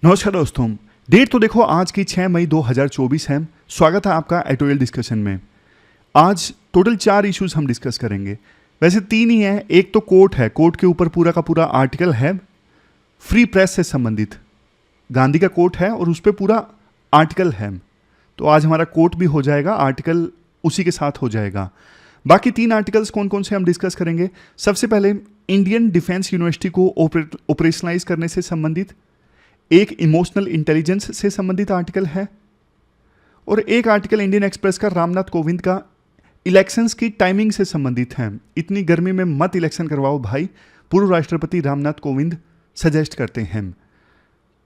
नमस्कार दोस्तों। डेट तो देखो आज की 6 मई 2024 है। स्वागत है आपका एडिटोरियल डिस्कशन में। आज टोटल 4 इश्यूज हम डिस्कस करेंगे। वैसे 3 ही हैं। एक तो कोर्ट है, कोर्ट के ऊपर पूरा का पूरा आर्टिकल है फ्री प्रेस से संबंधित। गांधी का कोर्ट है और उस पर पूरा आर्टिकल है, तो आज हमारा कोर्ट भी हो जाएगा, आर्टिकल उसी के साथ हो जाएगा। बाकी 3 आर्टिकल्स कौन कौन से हम डिस्कस करेंगे। सबसे पहले इंडियन डिफेंस यूनिवर्सिटी को ऑपरेशनलाइज करने से संबंधित एक इमोशनल इंटेलिजेंस से संबंधित आर्टिकल है, और एक आर्टिकल इंडियन एक्सप्रेस का रामनाथ कोविंद का इलेक्शंस की टाइमिंग से संबंधित है। इतनी गर्मी में मत इलेक्शन करवाओ भाई, पूर्व राष्ट्रपति रामनाथ कोविंद सजेस्ट करते हैं।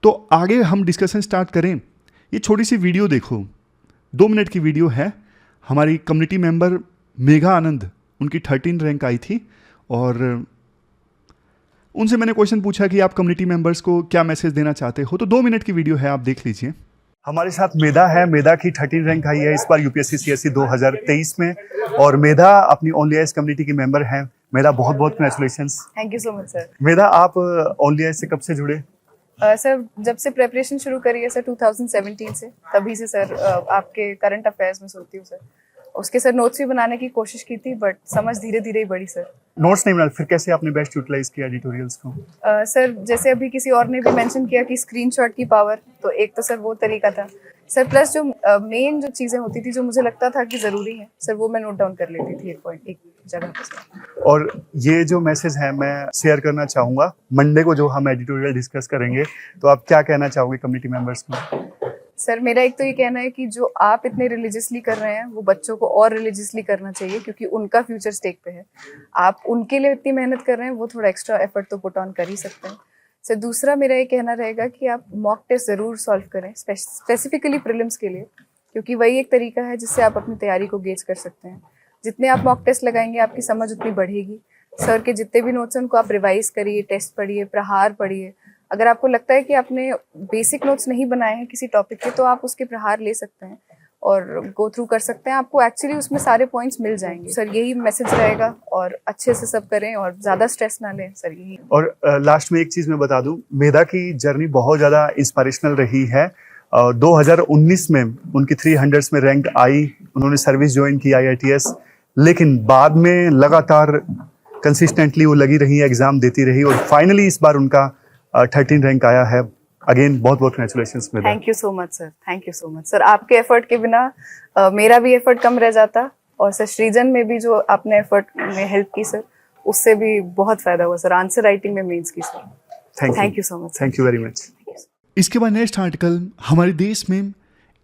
तो आगे हम डिस्कशन स्टार्ट करें। ये छोटी सी वीडियो देखो, 2 मिनट की वीडियो है। हमारी कम्युनिटी मेंबर मेघा आनंद, उनकी 13 रैंक आई थी, और उनसे मैंने क्वेश्चन पूछा कि आप कम्युनिटी मेंबर्स को क्या मैसेज देना चाहते हो। तो 2 मिनट की वीडियो है, आप देख लीजिए। हमारे साथ मेधा है। मेधा की 13 रैंक आई है इस बार यूपीएससी सीएससी 2023 में, और मेधा अपनी ओनली आईएएस कम्युनिटी की मेंबर है। मेधा बहुत बहुत congratulations. Thank you so much sir. Medha, आप ओनली आईएएस से कब से जुड़े? सर जब से प्रेपरेशन शुरू करी है सर 2017 से, तभी से सर आपके करंट अफेयर्स में सुनती हूँ सर। उसके सर नोट्स भी बनाने की कोशिश की थी, बट समझ धीरे धीरे ही बढ़ी सर। नोट्स नहीं बना, फिर कैसे आपने बेस्ट यूटिलाइज किया एडिटोरियल्स को? सर जैसे अभी किसी और ने भी मेंशन किया कि स्क्रीनशॉट की पावर, तो एक तो सर वो तरीका था सर, प्लस जो मेन जो चीज़ें होती थी जो मुझे लगता था कि ज़रूरी है सर, वो मैं नोट डाउन कर लेती थी एक जगह पर सर। और ये जो मैसेज है मैं शेयर करना चाहूँगा। मंडे को जो हम एडिटोरियल डिस्कस करेंगे, तो आप क्या कहना चाहोगे कम्युनिटी मेंबर्स को? सर मेरा एक तो ये कहना है कि जो आप इतने रिलीजियसली कर रहे हैं वो बच्चों को और रिलीजियसली करना चाहिए, क्योंकि उनका फ्यूचर स्टेक पे है। आप उनके लिए इतनी मेहनत कर रहे हैं, वो थोड़ा एक्स्ट्रा एफर्ट तो पुट ऑन कर ही सकते हैं सर। दूसरा मेरा ये कहना रहेगा कि आप मॉक टेस्ट ज़रूर सॉल्व करें, स्पेसिफिकली प्रीलिम्स के लिए, क्योंकि वही एक तरीका है जिससे आप अपनी तैयारी को गेज कर सकते हैं। जितने आप मॉक टेस्ट लगाएंगे आपकी समझ उतनी बढ़ेगी। सर के जितने भी नोट्स हैं उनको आप रिवाइज करिए, टेस्ट पढ़िए, प्रहार पढ़िए। अगर आपको लगता है कि आपने बेसिक नोट्स नहीं बनाए हैं किसी टॉपिक के, तो आप उसके प्रहार ले सकते हैं और गो थ्रू कर सकते हैं। आपको एक्चुअली उसमें सारे पॉइंट्स मिल जाएंगे सर। यही मैसेज रहेगा, और अच्छे से सब करें और ज़्यादा स्ट्रेस ना लें सर, यही। और लास्ट में एक चीज़ मैं बता दूं, मेधा की जर्नी बहुत ज़्यादा इंस्पिरेशनल रही है। 2019 में उनकी 300 में रैंक आई, उन्होंने सर्विस ज्वाइन की IITS, लेकिन बाद में लगातार कंसिस्टेंटली वो लगी रही, एग्ज़ाम देती रही, और फाइनली इस बार उनका 13 रैंक आया है। अगेन बहुत बहुत congratulations Medha. Thank you so much sir, thank you so much sir. आपके एफर्ट के बिना मेरा भी एफर्ट कम रह जाता, और सर सृजन में भी जो आपने एफर्ट में हेल्प की सर, उससे भी बहुत फायदा हुआ सर। आंसर राइटिंग में मेंस की sir. Thank you so much. Thank you very much. इसके बाद नेक्स्ट आर्टिकल हमारे देश में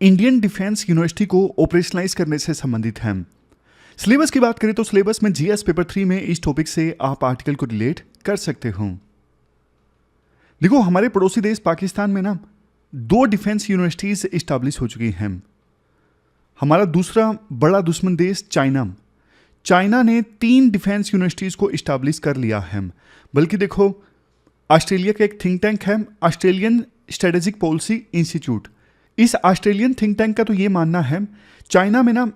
इंडियन डिफेंस यूनिवर्सिटी को ऑपरेशनलाइज करने से संबंधित है। सिलेबस की बात करें तो सिलेबस में GS पेपर 3 में इस टॉपिक से आप आर्टिकल को रिलेट कर सकते हो। देखो, हमारे पड़ोसी देश पाकिस्तान में ना 2 डिफेंस यूनिवर्सिटीज इस्टेब्लिश हो चुकी हैं। हमारा दूसरा बड़ा दुश्मन देश चाइना ने 3 डिफेंस यूनिवर्सिटीज को इस्टेब्लिश कर लिया है। बल्कि देखो, ऑस्ट्रेलिया का एक थिंक टैंक है, ऑस्ट्रेलियन स्ट्रेटेजिक पॉलिसी इंस्टीट्यूट। इस ऑस्ट्रेलियन थिंक टैंक का तो ये मानना है चाइना में ना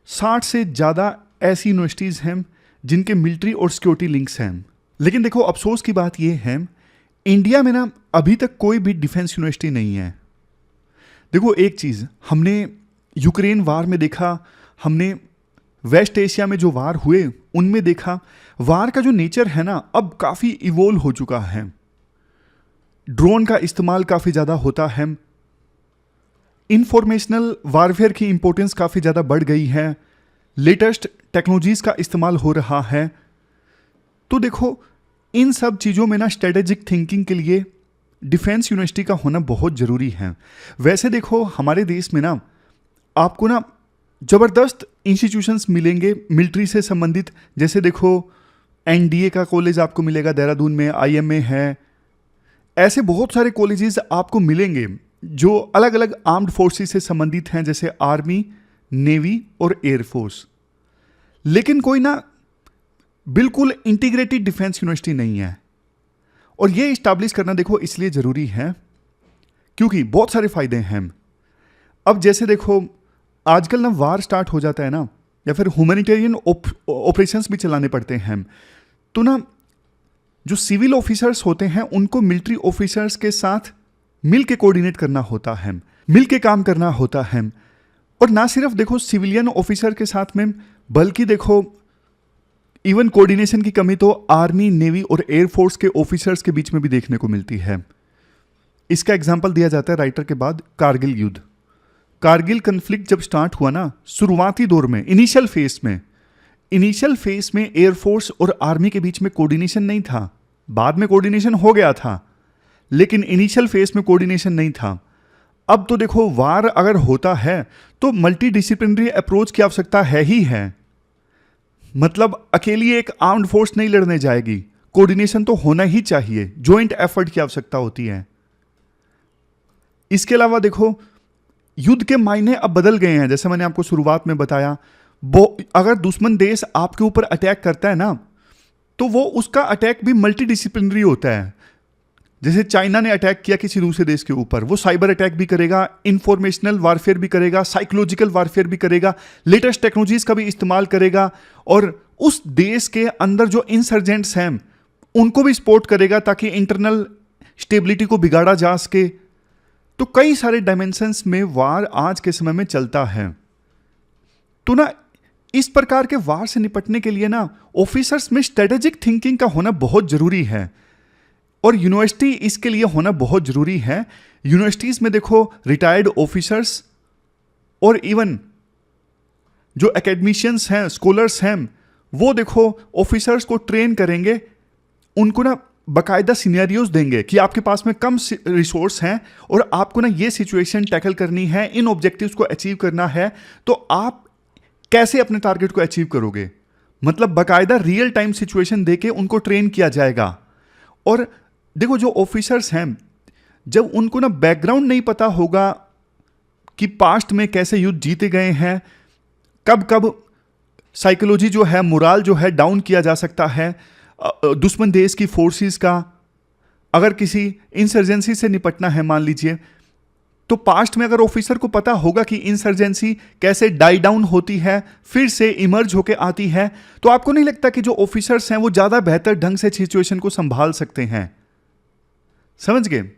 60 से ज़्यादा ऐसी यूनिवर्सिटीज़ हैं जिनके मिलिट्री और सिक्योरिटी लिंक्स हैं। लेकिन देखो, अफसोस की बात ये है, इंडिया में ना अभी तक कोई भी डिफेंस यूनिवर्सिटी नहीं है। देखो, एक चीज़ हमने यूक्रेन वार में देखा, हमने वेस्ट एशिया में जो वार हुए उनमें देखा, वार का जो नेचर है ना अब काफ़ी इवोल्व हो चुका है। ड्रोन का इस्तेमाल काफ़ी ज़्यादा होता है, इंफॉर्मेशनल वारफेयर की इंपॉर्टेंस काफ़ी ज़्यादा बढ़ गई है, लेटेस्ट टेक्नोलॉजीज़ का इस्तेमाल हो रहा है। तो देखो, इन सब चीज़ों में ना स्ट्रेटेजिक थिंकिंग के लिए डिफेंस यूनिवर्सिटी का होना बहुत ज़रूरी है। वैसे देखो, हमारे देश में ना आपको ना ज़बरदस्त इंस्टीट्यूशंस मिलेंगे मिलिट्री से संबंधित। जैसे देखो, NDA का कॉलेज आपको मिलेगा देहरादून में, IMA है, ऐसे बहुत सारे कॉलेजेस आपको मिलेंगे जो अलग अलग आर्म्ड फोर्सेस से संबंधित हैं, जैसे आर्मी, नेवी और एयरफोर्स। लेकिन कोई ना बिल्कुल इंटीग्रेटेड डिफेंस यूनिवर्सिटी नहीं है, और ये इस्टेब्लिश करना देखो इसलिए ज़रूरी है क्योंकि बहुत सारे फ़ायदे हैं। अब जैसे देखो, आजकल ना वार स्टार्ट हो जाता है ना, या फिर ह्यूमैनिटेरियन ऑपरेशंस भी चलाने पड़ते हैं, तो ना जो सिविल ऑफिसर्स होते हैं उनको मिलिट्री ऑफिसर्स के साथ मिल के कोऑर्डिनेट करना होता है, मिल के काम करना होता है। और ना सिर्फ देखो सिविलियन ऑफिसर के साथ में, बल्कि देखो इवन कोऑर्डिनेशन की कमी तो आर्मी, नेवी और एयरफोर्स के ऑफिसर्स के बीच में भी देखने को मिलती है। इसका एग्जाम्पल दिया जाता है राइटर के बाद कारगिल युद्ध। कारगिल कन्फ्लिक्ट जब स्टार्ट हुआ ना, शुरुआती दौर में, इनिशियल फेस में एयरफोर्स और आर्मी के बीच में कोऑर्डिनेशन नहीं था। बाद में कोऑर्डिनेशन हो गया था, लेकिन इनिशियल फेस में कोऑर्डिनेशन नहीं था। अब तो देखो वार अगर होता है तो मल्टी डिसिप्लिनरी अप्रोच की आवश्यकता है ही है। मतलब अकेली एक आर्म्ड फोर्स नहीं लड़ने जाएगी, कोऑर्डिनेशन तो होना ही चाहिए, जॉइंट एफर्ट की आवश्यकता होती है। इसके अलावा देखो युद्ध के मायने अब बदल गए हैं। जैसे मैंने आपको शुरुआत में बताया, वो अगर दुश्मन देश आपके ऊपर अटैक करता है ना, तो वो उसका अटैक भी मल्टी डिसिप्लिनरी होता है। जैसे चाइना ने अटैक किया किसी दूसरे देश के ऊपर, वो साइबर अटैक भी करेगा, इंफॉर्मेशनल वारफेयर भी करेगा, साइकोलॉजिकल वारफेयर भी करेगा, लेटेस्ट टेक्नोलॉजीज का भी इस्तेमाल करेगा, और उस देश के अंदर जो इंसर्जेंट्स हैं उनको भी सपोर्ट करेगा ताकि इंटरनल स्टेबिलिटी को बिगाड़ा जा सके। तो कई सारे डायमेंशंस में वार आज के समय में चलता है। तो ना इस प्रकार के वार से निपटने के लिए ना ऑफिसर्स में स्ट्रेटेजिक थिंकिंग का होना बहुत जरूरी है, और यूनिवर्सिटी इसके लिए होना बहुत जरूरी है। यूनिवर्सिटीज में देखो रिटायर्ड ऑफिसर्स और इवन जो एकेडमिशियंस हैं, स्कॉलर्स हैं, वो देखो ऑफिसर्स को ट्रेन करेंगे, उनको ना बाकायदा सिनेरियोज देंगे कि आपके पास में कम रिसोर्स हैं और आपको ना ये सिचुएशन टैकल करनी है, इन ऑब्जेक्टिव्स को अचीव करना है, तो आप कैसे अपने टारगेट को अचीव करोगे। मतलब बाकायदा रियल टाइम सिचुएशन देके उनको ट्रेन किया जाएगा। और देखो जो ऑफिसर्स हैं, जब उनको ना बैकग्राउंड नहीं पता होगा कि पास्ट में कैसे युद्ध जीते गए हैं, कब कब साइकोलॉजी जो है, मोराल जो है डाउन किया जा सकता है दुश्मन देश की फोर्सेस का, अगर किसी इंसर्जेंसी से निपटना है मान लीजिए, तो पास्ट में अगर ऑफिसर को पता होगा कि इंसर्जेंसी कैसे डाई डाउन होती है, फिर से इमर्ज होके आती है, तो आपको नहीं लगता कि जो ऑफिसर्स हैं वो ज़्यादा बेहतर ढंग से सिचुएशन को संभाल सकते हैं। समझ गए?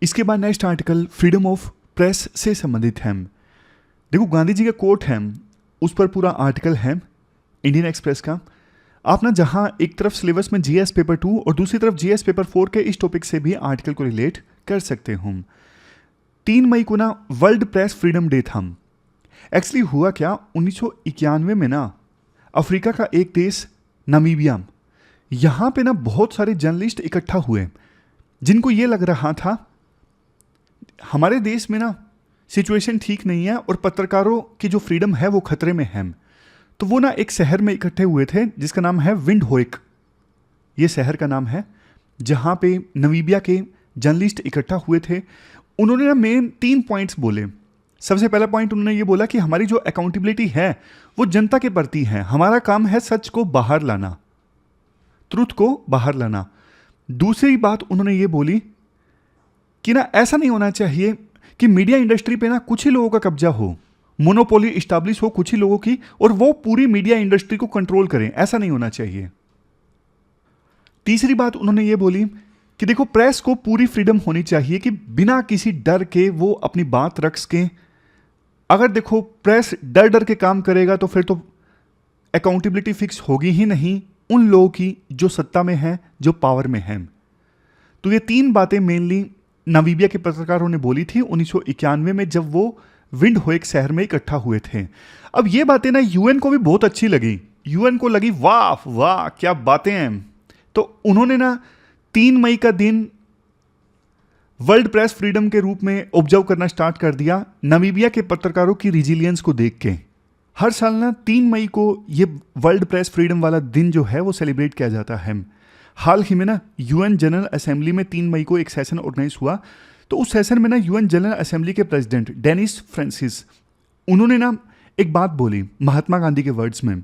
इसके बाद next article freedom of press से संबंधित है। देखो गांधी जी का कोट है, उस पर पूरा आर्टिकल है इंडियन एक्सप्रेस का। आप ना जहां एक तरफ सिलेबस में जीएस पेपर 2 और दूसरी तरफ जीएस पेपर 4 के इस टॉपिक से भी आर्टिकल को रिलेट कर सकते हो। 3 मई को ना वर्ल्ड प्रेस फ्रीडम डे था। एक्चुअली हुआ क्या, 1991 में ना अफ्रीका का एक देश नामीबिया, यहाँ पे ना बहुत सारे जर्नलिस्ट इकट्ठा हुए जिनको ये लग रहा था हमारे देश में ना सिचुएशन ठीक नहीं है और पत्रकारों की जो फ्रीडम है वो खतरे में है। तो वो ना एक शहर में इकट्ठे हुए थे जिसका नाम है विंडहोक, ये शहर का नाम है, जहाँ पे नामीबिया के जर्नलिस्ट इकट्ठा हुए थे। उन्होंने ना मेन 3 पॉइंट्स बोले। सबसे पहला पॉइंट उन्होंने ये बोला कि हमारी जो अकाउंटेबिलिटी है वो जनता के प्रति है, हमारा काम है सच को बाहर लाना, ट्रुथ को बाहर लाना। दूसरी बात उन्होंने ये बोली कि ना ऐसा नहीं होना चाहिए कि मीडिया इंडस्ट्री पे ना कुछ ही लोगों का कब्जा हो, मोनोपोली इस्टेब्लिश हो कुछ ही लोगों की और वो पूरी मीडिया इंडस्ट्री को कंट्रोल करें, ऐसा नहीं होना चाहिए। तीसरी बात उन्होंने ये बोली कि देखो प्रेस को पूरी फ्रीडम होनी चाहिए कि बिना किसी डर के वो अपनी बात रख सकें। अगर देखो प्रेस डर डर के काम करेगा तो फिर तो अकाउंटेबिलिटी फिक्स होगी ही नहीं उन लोगों की जो सत्ता में है, जो पावर में है। तो ये 3 बातें मेनली नामीबिया के पत्रकारों ने बोली थी 1991 में जब वो विंडहोक शहर में इकट्ठा हुए थे। अब ये बातें ना यूएन को भी बहुत अच्छी लगी, यूएन को लगी वाह वाह क्या बातें हैं। तो उन्होंने ना 3 मई का दिन वर्ल्ड प्रेस फ्रीडम के रूप में ऑब्जर्व करना स्टार्ट कर दिया, नामीबिया के पत्रकारों की रिजिलियंस को देख के। हर साल ना 3 मई को ये वर्ल्ड प्रेस फ्रीडम वाला दिन जो है वो सेलिब्रेट किया जाता है। हाल ही में ना यूएन जनरल असेंबली में 3 मई को एक सेशन ऑर्गेनाइज हुआ। तो उस सेशन में ना यूएन जनरल असेंबली के प्रेसिडेंट डेनिस फ्रांसिस, उन्होंने ना एक बात बोली महात्मा गांधी के वर्ड्स में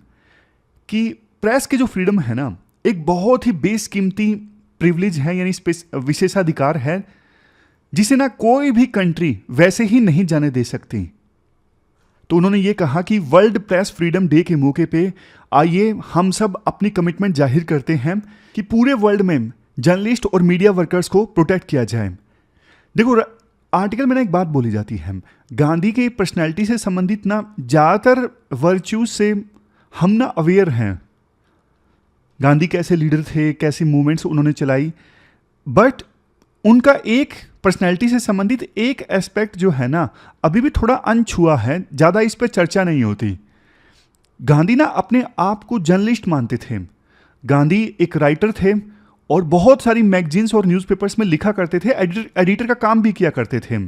कि प्रेस की जो फ्रीडम है ना एक बहुत ही बेशकीमती प्रिविलेज है, यानी विशेषाधिकार है जिसे ना कोई भी कंट्री वैसे ही नहीं जाने दे सकती। तो उन्होंने ये कहा कि वर्ल्ड प्रेस फ्रीडम डे के मौके पे आइए हम सब अपनी कमिटमेंट जाहिर करते हैं कि पूरे वर्ल्ड में जर्नलिस्ट और मीडिया वर्कर्स को प्रोटेक्ट किया जाए। देखो आर्टिकल में ना एक बात बोली जाती है, गांधी की पर्सनैलिटी से संबंधित ना ज़्यादातर वर्च्यूज से हम ना अवेयर हैं। गांधी कैसे लीडर थे, कैसी मूवमेंट्स उन्होंने चलाई, बट उनका एक पर्सनैलिटी से संबंधित एक एस्पेक्ट जो है ना अभी भी थोड़ा अनछुआ है, ज़्यादा इस पर चर्चा नहीं होती। गांधी ना अपने आप को जर्नलिस्ट मानते थे। गांधी एक राइटर थे और बहुत सारी मैगजीन्स और न्यूज़पेपर्स में लिखा करते थे, एडिटर का काम भी किया करते थे।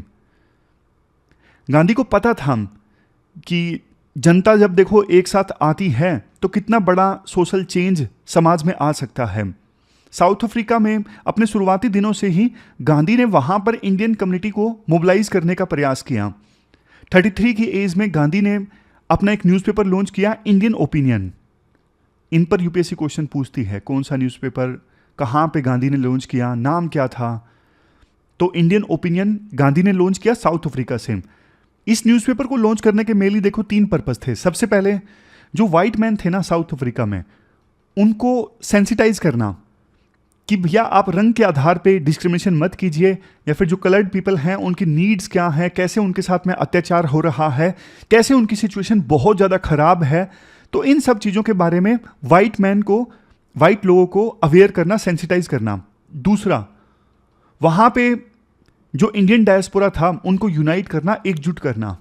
गांधी को पता था कि जनता जब देखो एक साथ आती है तो कितना बड़ा सोशल चेंज समाज में आ सकता है। साउथ अफ्रीका में अपने शुरुआती दिनों से ही गांधी ने वहाँ पर इंडियन कम्युनिटी को मोबिलाइज करने का प्रयास किया। 33 की एज में गांधी ने अपना एक न्यूज़पेपर लॉन्च किया, इंडियन ओपिनियन। इन पर यूपीएससी क्वेश्चन पूछती है कौन सा न्यूज़पेपर, कहाँ पे गांधी ने लॉन्च किया, नाम क्या था। तो इंडियन ओपिनियन गांधी ने लॉन्च किया साउथ अफ्रीका से। इस न्यूज़पेपर को लॉन्च करने के मेनली देखो 3 पर्पस थे। सबसे पहले जो वाइट मैन थे ना साउथ अफ्रीका में, उनको सेंसिटाइज करना कि भैया आप रंग के आधार पे डिस्क्रिमिनेशन मत कीजिए, या फिर जो कलर्ड पीपल हैं उनकी नीड्स क्या हैं, कैसे उनके साथ में अत्याचार हो रहा है, कैसे उनकी सिचुएशन बहुत ज़्यादा ख़राब है। तो इन सब चीज़ों के बारे में वाइट लोगों को अवेयर करना, सेंसिटाइज करना। दूसरा, वहाँ पे जो इंडियन डायस्पोरा था उनको यूनाइट करना, एकजुट करना।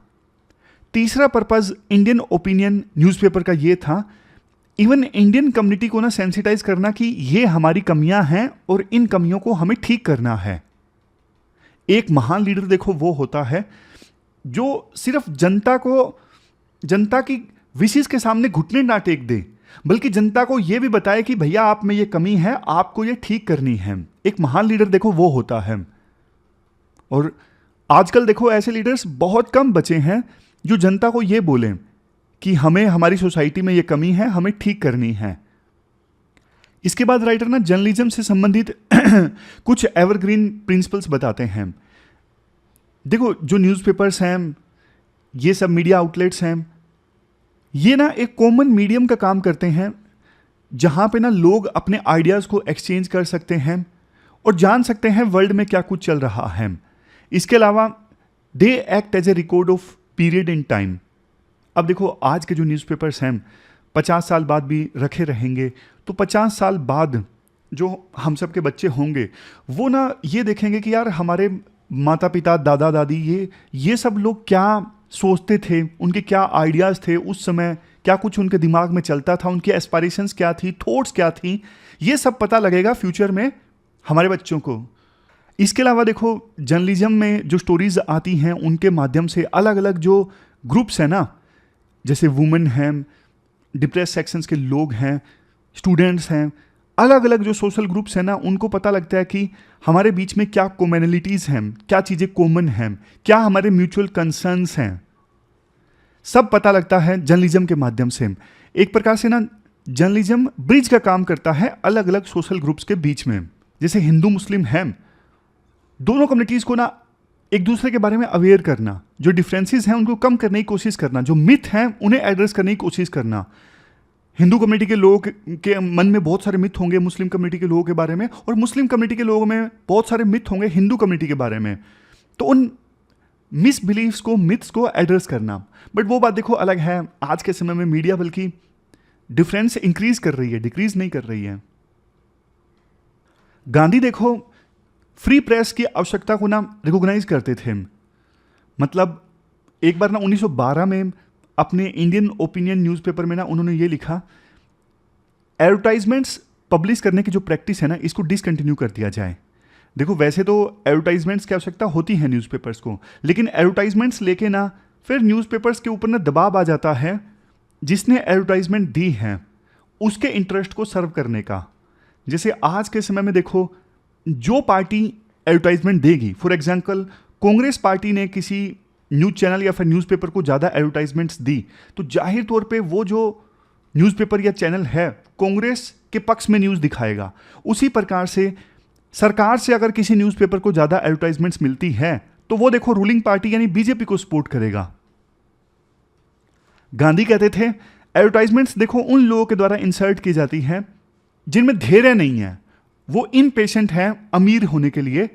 तीसरा पर्पज़ इंडियन ओपिनियन न्यूज़पेपर का ये था, इवन इंडियन कम्युनिटी को ना सेंसिटाइज करना कि ये हमारी कमियां हैं और इन कमियों को हमें ठीक करना है। एक महान लीडर देखो वो होता है जो सिर्फ जनता की विशेष के सामने घुटने ना टेक दे, बल्कि जनता को ये भी बताए कि भैया आप में ये कमी है, आपको ये ठीक करनी है। एक महान लीडर देखो वो होता है। और आजकल देखो ऐसे लीडर्स बहुत कम बचे हैं जो जनता को ये बोलें कि हमें हमारी सोसाइटी में ये कमी है, हमें ठीक करनी है। इसके बाद राइटर ना जर्नलिज्म से संबंधित कुछ एवरग्रीन प्रिंसिपल्स बताते हैं। देखो जो न्यूज़पेपर्स हैं, ये सब मीडिया आउटलेट्स हैं, ये ना एक कॉमन मीडियम का काम करते हैं जहाँ पे ना लोग अपने आइडियाज़ को एक्सचेंज कर सकते हैं और जान सकते हैं वर्ल्ड में क्या कुछ चल रहा है। इसके अलावा they act as a record of period in time. अब देखो आज के जो न्यूज़पेपर्स हैं 50 साल बाद भी रखे रहेंगे, तो 50 साल बाद जो हम सब के बच्चे होंगे वो ना ये देखेंगे कि यार हमारे माता पिता दादा दादी ये सब लोग क्या सोचते थे, उनके क्या आइडियाज़ थे उस समय, क्या कुछ उनके दिमाग में चलता था, उनकी एस्पायरेशंस क्या थी, थॉट्स क्या थी, ये सब पता लगेगा फ्यूचर में हमारे बच्चों को। इसके अलावा देखो जर्नलिज्म में जो स्टोरीज आती हैं उनके माध्यम से अलग अलग जो ग्रुप्स हैं ना, जैसे वुमेन हैं, डिप्रेस सेक्शंस के लोग हैं, स्टूडेंट्स हैं, अलग अलग जो सोशल ग्रुप्स हैं ना, उनको पता लगता है कि हमारे बीच में क्या कॉमनलिटीज़ हैं, क्या चीज़ें कॉमन हैं, क्या हमारे म्यूचुअल कंसर्न्स हैं, सब पता लगता है जर्नलिज्म के माध्यम से। एक प्रकार से ना जर्नलिज्म ब्रिज का काम करता है अलग अलग सोशल ग्रुप्स के बीच में। जैसे हिंदू मुस्लिम हैं, दोनों कम्युनिटीज़ को ना एक दूसरे के बारे में अवेयर करना, जो डिफरेंसेस हैं उनको कम करने की कोशिश करना, जो मिथ हैं उन्हें एड्रेस करने की कोशिश करना। हिंदू कम्युनिटी के लोगों के मन में बहुत सारे मिथ होंगे मुस्लिम कम्युनिटी के लोगों के बारे में, और मुस्लिम कम्युनिटी के लोगों में बहुत सारे मिथ होंगे हिंदू कम्युनिटी के बारे में। तो उन मिसबिलीव्स को, मिथ्स को एड्रेस करना। बट वो बात देखो अलग है, आज के समय में मीडिया बल्कि डिफरेंस इंक्रीज कर रही है, डिक्रीज नहीं कर रही है। गांधी देखो फ्री प्रेस की आवश्यकता को ना रिकॉग्नाइज करते थे। मतलब एक बार ना 1912 में अपने इंडियन ओपिनियन न्यूज़पेपर में ना उन्होंने ये लिखा, एडवर्टाइजमेंट्स पब्लिश करने की जो प्रैक्टिस है ना इसको डिसकंटिन्यू कर दिया जाए। देखो वैसे तो एडवर्टाइजमेंट्स की आवश्यकता होती है न्यूज़पेपर्स को, लेकिन एडवर्टाइजमेंट्स लेके ना फिर न्यूज़पेपर्स के ऊपर ना दबाव आ जाता है जिसने एडवर्टाइजमेंट दी है उसके इंटरेस्ट को सर्व करने का। जैसे आज के समय में देखो जो पार्टी एडवर्टाइजमेंट देगी, फॉर एग्जांपल कांग्रेस पार्टी ने किसी न्यूज़ चैनल या फिर न्यूज़पेपर को ज़्यादा एडवर्टाइजमेंट्स दी, तो जाहिर तौर पे वो जो न्यूज़पेपर या चैनल है कांग्रेस के पक्ष में न्यूज़ दिखाएगा। उसी प्रकार से सरकार से अगर किसी न्यूज़पेपर को ज़्यादा एडवर्टाइजमेंट्स मिलती है तो वो देखो रूलिंग पार्टी यानी बीजेपी को सपोर्ट करेगा। गांधी कहते थे एडवर्टाइजमेंट्स देखो उन लोगों के द्वारा इंसर्ट की जाती हैं जिनमें धैर्य नहीं है, वो इम्पेशेंट हैं अमीर होने के लिए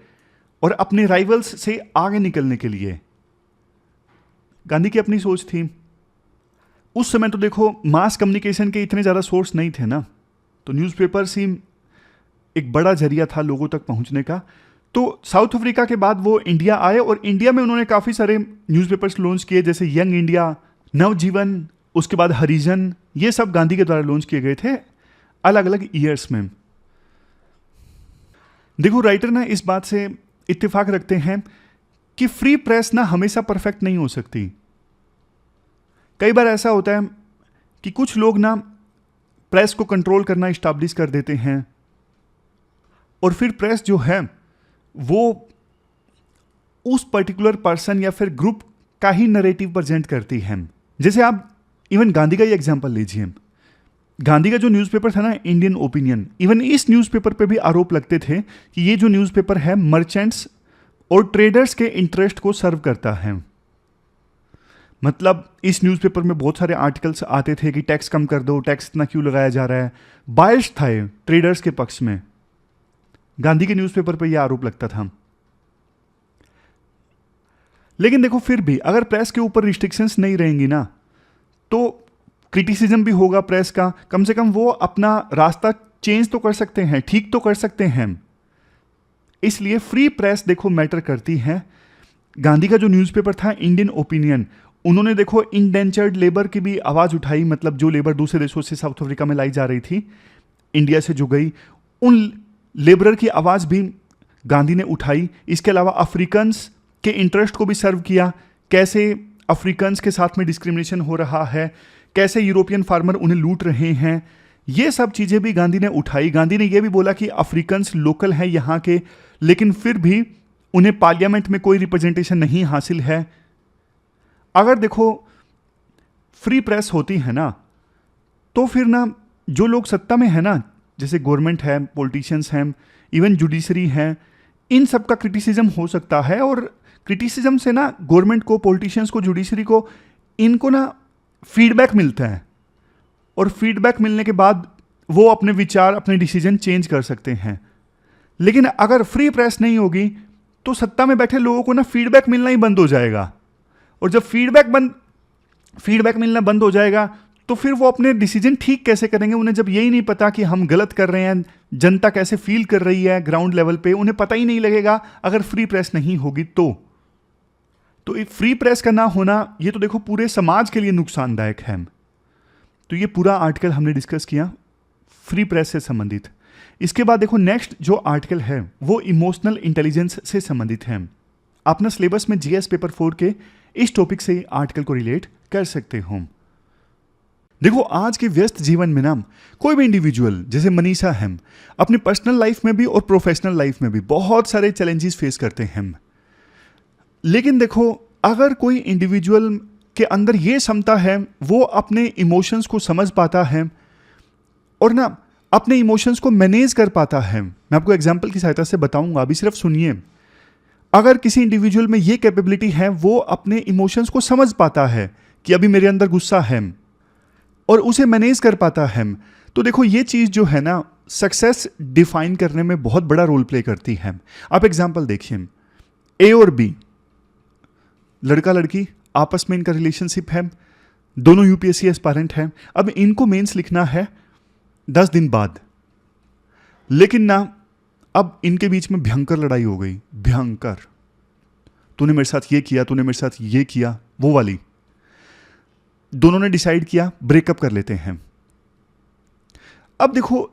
और अपने राइवल्स से आगे निकलने के लिए। गांधी की अपनी सोच थी। उस समय तो देखो मास कम्युनिकेशन के इतने ज़्यादा सोर्स नहीं थे ना, तो न्यूज़पेपर्स ही एक बड़ा जरिया था लोगों तक पहुंचने का। तो साउथ अफ्रीका के बाद वो इंडिया आए और इंडिया में उन्होंने काफ़ी सारे न्यूज़पेपर्स लॉन्च किए, जैसे यंग इंडिया, नवजीवन, उसके बाद हरिजन, ये सब गांधी के द्वारा लॉन्च किए गए थे अलग अलग ईयर्स में। देखो राइटर ना इस बात से इत्तेफाक रखते हैं कि फ्री प्रेस ना हमेशा परफेक्ट नहीं हो सकती। कई बार ऐसा होता है कि कुछ लोग ना प्रेस को कंट्रोल करना इस्टेब्लिश कर देते हैं और फिर प्रेस जो है वो उस पर्टिकुलर पर्सन या फिर ग्रुप का ही नरेटिव प्रेजेंट करती है। जैसे आप इवन गांधी का ही एग्जांपल लीजिए। गांधी का जो न्यूज़पेपर था ना इंडियन ओपिनियन, इवन इस न्यूज़पेपर पे भी आरोप लगते थे कि ये जो न्यूज़पेपर है मर्चेंट्स और ट्रेडर्स के इंटरेस्ट को सर्व करता है। मतलब इस न्यूज़पेपर में बहुत सारे आर्टिकल्स आते थे कि टैक्स कम कर दो, टैक्स इतना क्यों लगाया जा रहा है, बायस्ड था ये ट्रेडर्स के पक्ष में। गांधी के न्यूज़पेपर पे ये आरोप लगता था। लेकिन देखो फिर भी अगर प्रेस के ऊपर रिस्ट्रिक्शंस नहीं रहेंगी ना तो क्रिटिसिज्म भी होगा प्रेस का, कम से कम वो अपना रास्ता चेंज तो कर सकते हैं, ठीक तो कर सकते हैं। इसलिए फ्री प्रेस देखो मैटर करती है। गांधी का जो न्यूज़पेपर था इंडियन ओपिनियन, उन्होंने देखो इंडेंचर्ड लेबर की भी आवाज़ उठाई, मतलब जो लेबर दूसरे देशों से साउथ अफ्रीका में लाई जा रही थी, इंडिया से जो गई, उन लेबरर की आवाज़ भी गांधी ने उठाई। इसके अलावा अफ्रीकन्स के इंटरेस्ट को भी सर्व किया, कैसे अफ्रीकन्स के साथ में डिस्क्रिमिनेशन हो रहा है, कैसे यूरोपियन फार्मर उन्हें लूट रहे हैं, ये सब चीज़ें भी गांधी ने उठाई। गांधी ने यह भी बोला कि अफ्रीकन्स लोकल हैं यहाँ के, लेकिन फिर भी उन्हें पार्लियामेंट में कोई रिप्रेजेंटेशन नहीं हासिल है। अगर देखो फ्री प्रेस होती है ना तो फिर ना जो लोग सत्ता में है ना, जैसे गवर्नमेंट है, पॉलिटिशियंस हैं, इवन जुडिशरी है, इन सब का क्रिटिसिज्म हो सकता है। और क्रिटिसिज्म से ना गवर्नमेंट को, पॉलिटिशियंस को, जुडिशरी को, इनको ना फीडबैक मिलता है और फीडबैक मिलने के बाद वो अपने विचार, अपने डिसीजन चेंज कर सकते हैं। लेकिन अगर फ्री प्रेस नहीं होगी तो सत्ता में बैठे लोगों को ना फीडबैक मिलना ही बंद हो जाएगा। और जब फीडबैक मिलना बंद हो जाएगा तो फिर वो अपने डिसीजन ठीक कैसे करेंगे? उन्हें जब यही नहीं पता कि हम गलत कर रहे हैं, जनता कैसे फील कर रही है ग्राउंड लेवल पे, उन्हें पता ही नहीं लगेगा अगर फ्री प्रेस नहीं होगी तो फ्री प्रेस का ना होना ये तो देखो पूरे समाज के लिए नुकसानदायक है। तो ये पूरा आर्टिकल हमने डिस्कस किया फ्री प्रेस से संबंधित। इसके बाद देखो नेक्स्ट जो आर्टिकल है वो इमोशनल इंटेलिजेंस से संबंधित है। आप ना सिलेबस में जीएस पेपर 4 के इस टॉपिक से आर्टिकल को रिलेट कर सकते हो। देखो आज के व्यस्त जीवन में ना कोई भी इंडिविजुअल जैसे मनीषा है अपनी पर्सनल लाइफ में भी और प्रोफेशनल लाइफ में भी बहुत सारे चैलेंजेस फेस करते हैं। लेकिन देखो अगर कोई इंडिविजुअल के अंदर ये क्षमता है, वो अपने इमोशंस को समझ पाता है और ना अपने इमोशंस को मैनेज कर पाता है। मैं आपको एग्जांपल की सहायता से बताऊंगा, अभी सिर्फ सुनिए। अगर किसी इंडिविजुअल में ये कैपेबिलिटी है, वो अपने इमोशंस को समझ पाता है कि अभी मेरे अंदर गुस्सा है और उसे मैनेज कर पाता है, तो देखो ये चीज़ जो है ना सक्सेस डिफाइन करने में बहुत बड़ा रोल प्ले करती है। आप एग्जांपल देखिए, ए और बी लड़का लड़की आपस में इनका रिलेशनशिप है, दोनों यूपीएससी एस्पायरेंट हैं। अब इनको मेंस लिखना है 10 दिन बाद, लेकिन ना अब इनके बीच में भयंकर लड़ाई हो गई, भयंकर। तूने मेरे साथ ये किया, तूने मेरे साथ ये किया, वो वाली। दोनों ने डिसाइड किया ब्रेकअप कर लेते हैं। अब देखो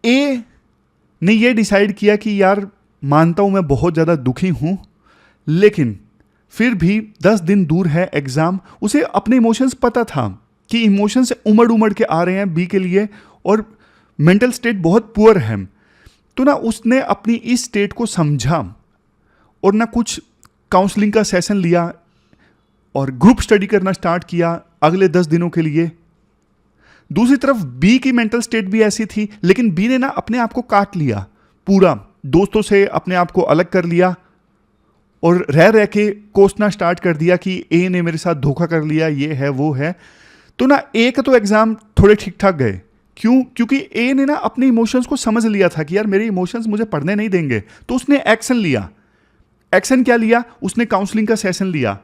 ए ने ये डिसाइड किया कि यार मानता हूं मैं बहुत ज़्यादा दुखी हूं, लेकिन फिर भी 10 दिन दूर है एग्जाम। उसे अपने इमोशंस पता था कि इमोशंस उमड़ उमड़ के आ रहे हैं बी के लिए और मेंटल स्टेट बहुत पुअर है। तो ना उसने अपनी इस स्टेट को समझा और ना कुछ काउंसलिंग का सेशन लिया और ग्रुप स्टडी करना स्टार्ट किया अगले 10 दिनों के लिए। दूसरी तरफ बी की मेंटल स्टेट भी ऐसी थी, लेकिन बी ने ना अपने आप को काट लिया पूरा, दोस्तों से अपने आप को अलग कर लिया और रह के कोसना स्टार्ट कर दिया कि ए ने मेरे साथ धोखा कर लिया, ये है वो है। तो ना ए का तो एग्जाम थोड़े ठीक ठाक गए। क्यों? क्योंकि ए ने ना अपने इमोशंस को समझ लिया था कि यार मेरे इमोशंस मुझे पढ़ने नहीं देंगे, तो उसने एक्शन लिया। एक्शन क्या लिया? उसने काउंसलिंग का सेशन लिया,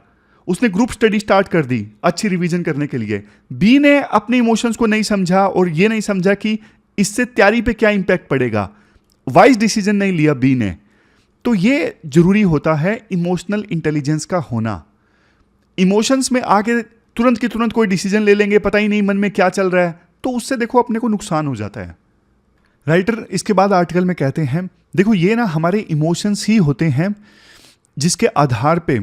उसने ग्रुप स्टडी स्टार्ट कर दी अच्छी रिवीजन करने के लिए। बी ने अपने इमोशंस को नहीं समझा और ये नहीं समझा कि इससे तैयारी पे क्या इंपैक्ट पड़ेगा, वाइज डिसीजन नहीं लिया बी ने। तो ये जरूरी होता है इमोशनल इंटेलिजेंस का होना। इमोशंस में आके तुरंत की तुरंत कोई डिसीजन ले लेंगे, पता ही नहीं मन में क्या चल रहा है, तो उससे देखो अपने को नुकसान हो जाता है। राइटर इसके बाद आर्टिकल में कहते हैं देखो ये ना हमारे इमोशंस ही होते हैं जिसके आधार पे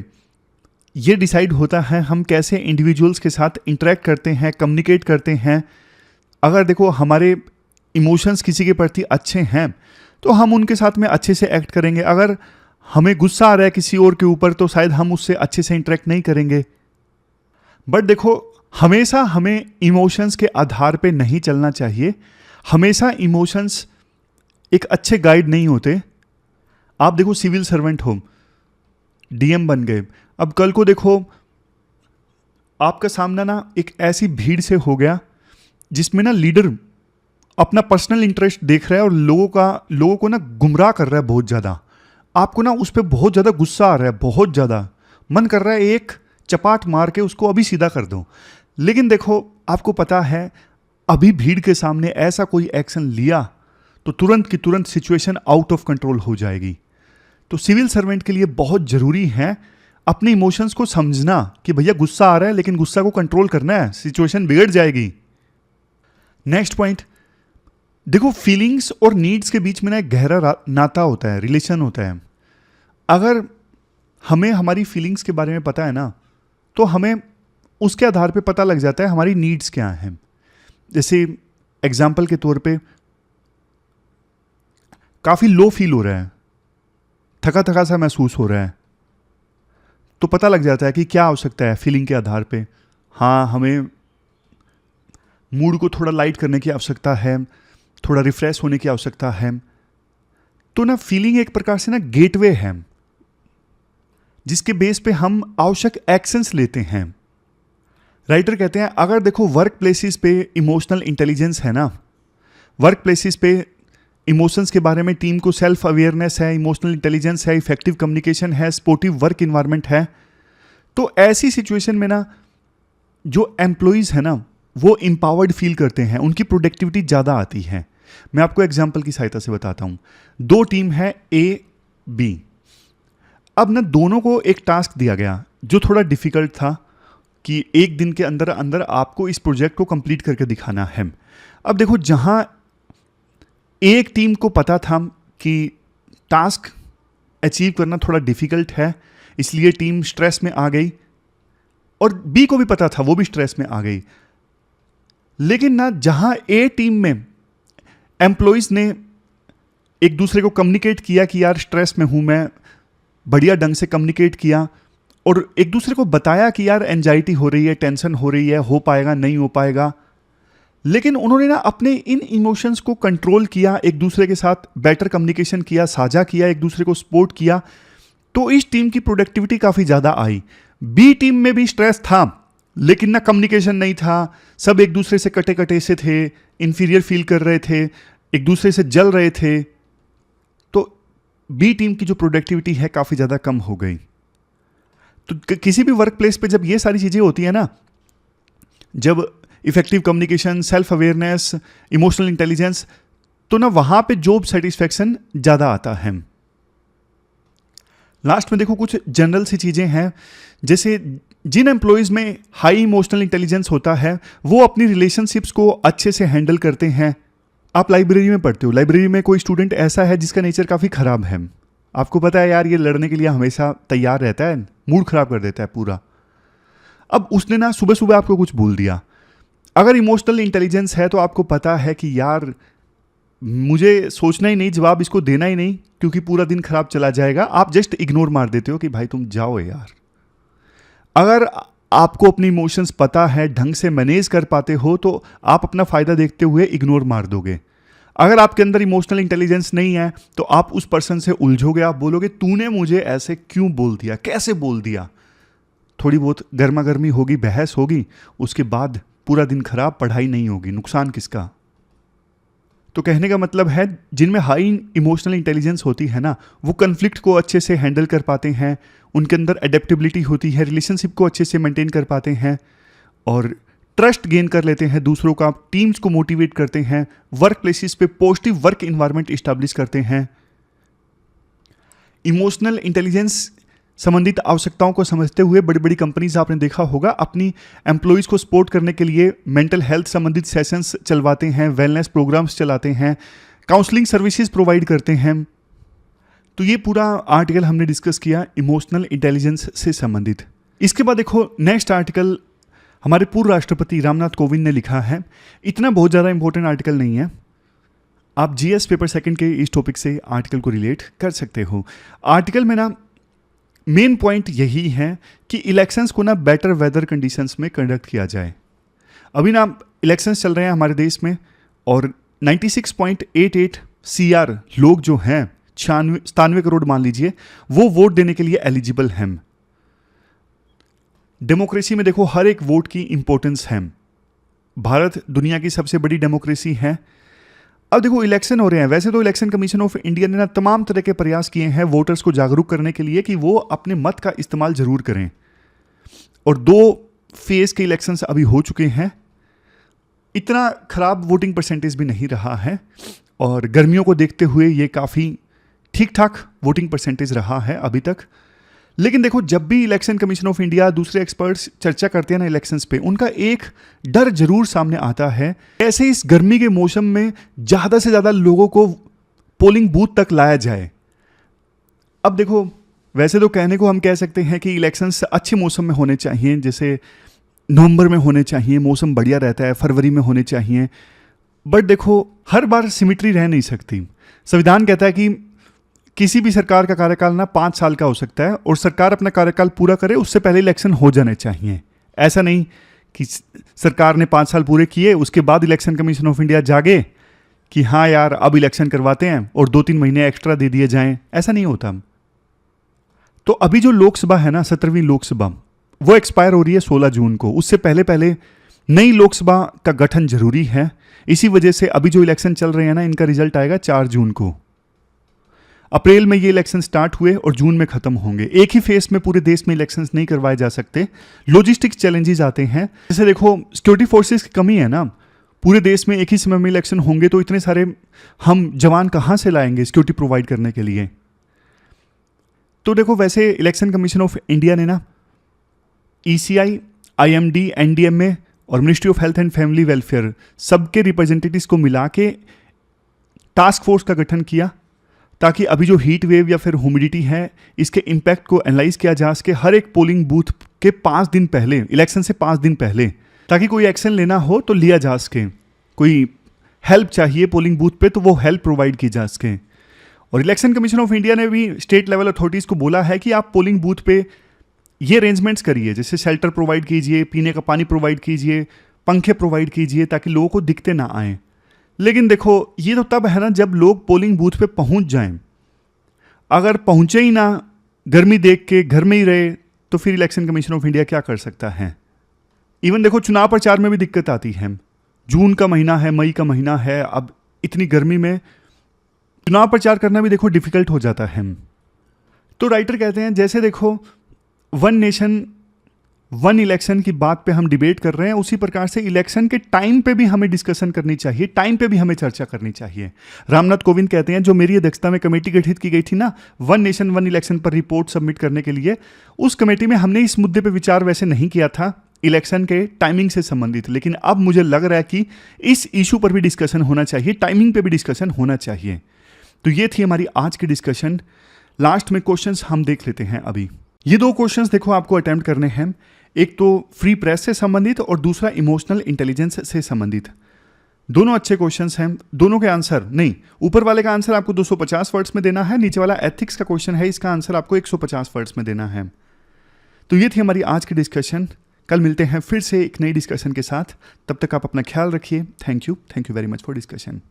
ये डिसाइड होता है हम कैसे इंडिविजुअल्स के साथ इंटरेक्ट करते हैं, कम्युनिकेट करते हैं। अगर देखो हमारे इमोशंस किसी के प्रति अच्छे हैं तो हम उनके साथ में अच्छे से एक्ट करेंगे। अगर हमें गुस्सा आ रहा है किसी और के ऊपर तो शायद हम उससे अच्छे से इंटरेक्ट नहीं करेंगे। बट देखो हमेशा हमें इमोशंस के आधार पे नहीं चलना चाहिए। हमेशा इमोशंस एक अच्छे गाइड नहीं होते। आप देखो सिविल सर्वेंट हो, डीएम बन गए, अब कल को देखो आपका सामना ना एक ऐसी भीड़ से हो गया जिसमें ना लीडर अपना पर्सनल इंटरेस्ट देख रहा है और लोगों को ना गुमराह कर रहा है बहुत ज़्यादा। आपको ना उस पर बहुत ज़्यादा गुस्सा आ रहा है, बहुत ज़्यादा मन कर रहा है एक चपाट मार के उसको अभी सीधा कर दो। लेकिन देखो आपको पता है अभी भीड़ के सामने ऐसा कोई एक्शन लिया तो तुरंत की तुरंत सिचुएशन आउट ऑफ कंट्रोल हो जाएगी। तो सिविल सर्वेंट के लिए बहुत ज़रूरी है अपने इमोशंस को समझना कि भैया गुस्सा आ रहा है लेकिन गुस्सा को कंट्रोल करना है, सिचुएशन बिगड़ जाएगी। नेक्स्ट पॉइंट देखो फीलिंग्स और नीड्स के बीच में ना एक गहरा नाता होता है, रिलेशन होता है। अगर हमें हमारी फीलिंग्स के बारे में पता है ना तो हमें उसके आधार पे पता लग जाता है हमारी नीड्स क्या हैं। जैसे एग्जाम्पल के तौर पे काफ़ी लो फील हो रहा है, थका थका सा महसूस हो रहा है, तो पता लग जाता है कि क्या आवश्यकता है फीलिंग के आधार पे। हाँ हमें मूड को थोड़ा लाइट करने की आवश्यकता है, थोड़ा रिफ्रेश होने की आवश्यकता है। तो ना फीलिंग एक प्रकार से ना गेटवे है जिसके बेस पे हम आवश्यक एक्शंस लेते हैं। राइटर कहते हैं अगर देखो वर्क प्लेसेस पे इमोशनल इंटेलिजेंस है ना, वर्क प्लेसेस पे इमोशंस के बारे में, टीम को सेल्फ अवेयरनेस है, इमोशनल इंटेलिजेंस है, इफेक्टिव कम्युनिकेशन है, सपोर्टिव वर्क इन्वायरमेंट है। तो ऐसी सिचुएशन में ना जो एम्प्लॉयज़ है ना वो एम्पावर्ड फील करते हैं, उनकी प्रोडक्टिविटी ज़्यादा आती है। मैं आपको एग्जाम्पल की सहायता से बताता हूँ। दो टीम है ए बी। अब ना दोनों को एक टास्क दिया गया जो थोड़ा डिफिकल्ट था कि एक दिन के अंदर अंदर आपको इस प्रोजेक्ट को कंप्लीट करके दिखाना है। अब देखो, जहां एक टीम को पता था कि टास्क अचीव करना थोड़ा डिफिकल्ट है, इसलिए टीम स्ट्रेस में आ गई, और बी को भी पता था, वो भी स्ट्रेस में आ गई। लेकिन ना जहां ए टीम में एम्प्लॉयज ने एक दूसरे को कम्युनिकेट किया कि यार स्ट्रेस में हूं मैं, बढ़िया ढंग से कम्युनिकेट किया और एक दूसरे को बताया कि यार एंजाइटी हो रही है, टेंशन हो रही है, हो पाएगा नहीं हो पाएगा, लेकिन उन्होंने ना अपने इन इमोशंस को कंट्रोल किया, एक दूसरे के साथ बेटर कम्युनिकेशन किया, साझा किया, एक दूसरे को सपोर्ट किया, तो इस टीम की प्रोडक्टिविटी काफ़ी ज़्यादा आई। बी टीम में भी स्ट्रेस था, लेकिन ना कम्युनिकेशन नहीं था, सब एक दूसरे से कटे कटे से थे, इन्फीरियर फील कर रहे थे, एक दूसरे से जल रहे थे, तो बी टीम की जो प्रोडक्टिविटी है काफ़ी ज़्यादा कम हो गई। तो किसी भी वर्क प्लेस पे जब ये सारी चीज़ें होती है ना, जब effective communication, self awareness, emotional intelligence, तो ना वहाँ पे जॉब सेटिस्फैक्शन ज़्यादा आता है। लास्ट में देखो कुछ जनरल सी चीज़ें हैं, जैसे जिन एम्प्लॉयज़ में हाई इमोशनल इंटेलिजेंस होता है वो अपनी रिलेशनशिप्स को अच्छे से हैंडल करते हैं। आप लाइब्रेरी में पढ़ते हो, लाइब्रेरी में कोई स्टूडेंट ऐसा है जिसका नेचर काफ़ी ख़राब है, आपको पता है यार ये लड़ने के लिए हमेशा तैयार रहता है, मूड ख़राब कर देता है पूरा। अब उसने ना सुबह सुबह आपको कुछ बोल दिया, अगर इमोशनल इंटेलिजेंस है तो आपको पता है कि यार मुझे सोचना ही नहीं, जवाब इसको देना ही नहीं, क्योंकि पूरा दिन खराब चला जाएगा। आप जस्ट इग्नोर मार देते हो कि भाई तुम जाओ यार। अगर आपको अपने इमोशंस पता है, ढंग से मैनेज कर पाते हो, तो आप अपना फ़ायदा देखते हुए इग्नोर मार दोगे। अगर आपके अंदर इमोशनल इंटेलिजेंस नहीं है तो आप उस पर्सन से उलझोगे, आप बोलोगे तूने मुझे ऐसे क्यों बोल दिया, कैसे बोल दिया। थोड़ी बहुत गर्मा गर्मी होगी, बहस होगी, उसके बाद पूरा दिन खराब, पढ़ाई नहीं होगी, नुकसान किसका। तो कहने का मतलब है जिनमें हाई इमोशनल इंटेलिजेंस होती है ना, वो कन्फ्लिक्ट को अच्छे से हैंडल कर पाते हैं, उनके अंदर एडेप्टेबिलिटी होती है, रिलेशनशिप को अच्छे से मेंटेन कर पाते हैं और ट्रस्ट गेन कर लेते हैं दूसरों का, टीम्स को मोटिवेट करते हैं, वर्क प्लेसेस पे पॉजिटिव वर्क इन्वायरमेंट इस्टेब्लिश करते हैं। इमोशनल इंटेलिजेंस संबंधित आवश्यकताओं को समझते हुए बड़ी बड़ी कंपनीज आपने देखा होगा अपनी एम्प्लॉयज़ को सपोर्ट करने के लिए मेंटल हेल्थ संबंधित सेशंस चलवाते हैं, वेलनेस प्रोग्राम्स चलाते हैं, काउंसलिंग सर्विसेज प्रोवाइड करते हैं। तो ये पूरा आर्टिकल हमने डिस्कस किया इमोशनल इंटेलिजेंस से संबंधित। इसके बाद देखो नेक्स्ट आर्टिकल हमारे पूर्व राष्ट्रपति रामनाथ कोविंद ने लिखा है। इतना बहुत ज़्यादा इंपॉर्टेंट आर्टिकल नहीं है, आप जीएस पेपर सेकंड के इस टॉपिक से आर्टिकल को रिलेट कर सकते हो। आर्टिकल में ना मेन पॉइंट यही है कि इलेक्शंस को ना बेटर वेदर कंडीशंस में कंडक्ट किया जाए। अभी ना इलेक्शंस चल रहे हैं हमारे देश में और 96.88 CR लोग जो हैं 97 करोड़ मान लीजिए, वो वोट देने के लिए एलिजिबल हैं। डेमोक्रेसी में देखो हर एक वोट की इंपॉर्टेंस है। भारत दुनिया की सबसे बड़ी डेमोक्रेसी है। अब देखो इलेक्शन हो रहे हैं, वैसे तो इलेक्शन कमीशन ऑफ इंडिया ने ना तमाम तरह के प्रयास किए हैं वोटर्स को जागरूक करने के लिए कि वो अपने मत का इस्तेमाल जरूर करें, और 2 फेज के इलेक्शंस अभी हो चुके हैं। इतना खराब वोटिंग परसेंटेज भी नहीं रहा है और गर्मियों को देखते हुए ये काफ़ी ठीक ठाक वोटिंग परसेंटेज रहा है अभी तक। लेकिन देखो जब भी इलेक्शन कमीशन ऑफ इंडिया, दूसरे एक्सपर्ट्स चर्चा करते हैं ना इलेक्शंस पे, उनका एक डर जरूर सामने आता है, ऐसे इस गर्मी के मौसम में ज़्यादा से ज़्यादा लोगों को पोलिंग बूथ तक लाया जाए। अब देखो वैसे तो कहने को हम कह सकते हैं कि इलेक्शंस अच्छे मौसम में होने चाहिए, जैसे नवंबर में होने चाहिए, मौसम बढ़िया रहता है, फरवरी में होने चाहिए, बट देखो हर बार सिमिट्री रह नहीं सकती। संविधान कहता है कि किसी भी सरकार का कार्यकाल ना 5 साल का हो सकता है और सरकार अपना कार्यकाल पूरा करे उससे पहले इलेक्शन हो जाने चाहिए। ऐसा नहीं कि सरकार ने 5 साल पूरे किए उसके बाद इलेक्शन कमीशन ऑफ इंडिया जागे कि हाँ यार अब इलेक्शन करवाते हैं और 2-3 महीने एक्स्ट्रा दे दिए जाएं, ऐसा नहीं होता। तो अभी जो लोकसभा है ना 17वीं लोकसभा, वो एक्सपायर हो रही है 16 जून को। उससे पहले पहले नई लोकसभा का गठन जरूरी है। इसी वजह से अभी जो इलेक्शन चल रहे हैं ना, इनका रिजल्ट आएगा 4 जून को। अप्रैल में ये इलेक्शन स्टार्ट हुए और जून में खत्म होंगे। एक ही फेस में पूरे देश में इलेक्शंस नहीं करवाए जा सकते, लॉजिस्टिक्स चैलेंजेस आते हैं। जैसे देखो, सिक्योरिटी फोर्सेस की कमी है ना, पूरे देश में एक ही समय में इलेक्शन होंगे तो इतने सारे हम जवान कहाँ से लाएंगे सिक्योरिटी प्रोवाइड करने के लिए। तो देखो, वैसे इलेक्शन कमीशन ऑफ इंडिया ने ना ECI, IMD, NDMA और ministry of health and family welfare सबके रिप्रेजेंटेटिव्स को मिला के टास्क फोर्स का गठन किया, ताकि अभी जो हीट वेव या फिर ह्यूमिडिटी है, इसके इम्पैक्ट को एनालाइज किया जा सके हर एक पोलिंग बूथ के 5 दिन पहले, इलेक्शन से 5 दिन पहले, ताकि कोई एक्शन लेना हो तो लिया जा सके। कोई हेल्प चाहिए पोलिंग बूथ पे तो वो हेल्प प्रोवाइड की जा सके। और इलेक्शन कमीशन ऑफ इंडिया ने भी स्टेट लेवल अथॉरिटीज़ को बोला है कि आप पोलिंग बूथ पे ये अरेंजमेंट्स करिए, जैसे शेल्टर प्रोवाइड कीजिए, पीने का पानी प्रोवाइड कीजिए, पंखे प्रोवाइड कीजिए, ताकि लोगों को दिक्कतें ना आएँ। लेकिन देखो, ये तो तब है ना जब लोग पोलिंग बूथ पे पहुंच जाएं। अगर पहुंचे ही ना, गर्मी देख के घर में ही रहे, तो फिर इलेक्शन कमीशन ऑफ इंडिया क्या कर सकता है। इवन देखो, चुनाव प्रचार में भी दिक्कत आती है। जून का महीना है, मई का महीना है, अब इतनी गर्मी में चुनाव प्रचार करना भी देखो डिफिकल्ट हो जाता है। तो राइटर कहते हैं, जैसे देखो वन नेशन वन इलेक्शन की बात पे हम डिबेट कर रहे हैं, उसी प्रकार से इलेक्शन के टाइम पे भी हमें डिस्कशन करनी चाहिए, टाइम पे भी हमें चर्चा करनी चाहिए। रामनाथ कोविंद कहते हैं, जो मेरी अध्यक्षता में कमेटी गठित की गई थी ना, वन नेशन वन इलेक्शन पर रिपोर्ट सबमिट करने के लिए, उस कमेटी में हमने इस मुद्दे पे विचार वैसे नहीं किया था इलेक्शन के टाइमिंग से संबंधित, लेकिन अब मुझे लग रहा है कि इस इशू पर भी डिस्कशन होना चाहिए, टाइमिंग पे भी डिस्कशन होना चाहिए। तो ये थी हमारी आज की डिस्कशन। लास्ट में क्वेश्चंस हम देख लेते हैं। अभी ये 2 क्वेश्चंस देखो आपको अटेम्प्ट करने हैं, एक तो फ्री प्रेस से संबंधित और दूसरा इमोशनल इंटेलिजेंस से संबंधित। दोनों अच्छे क्वेश्चंस हैं, दोनों के आंसर नहीं, ऊपर वाले का आंसर आपको 250 वर्ड्स में देना है, नीचे वाला एथिक्स का क्वेश्चन है, इसका आंसर आपको 150 वर्ड्स में देना है। तो ये थी हमारी आज की डिस्कशन। कल मिलते हैं फिर से एक नई डिस्कशन के साथ, तब तक आप अपना ख्याल रखिए। Thank you very much for discussion.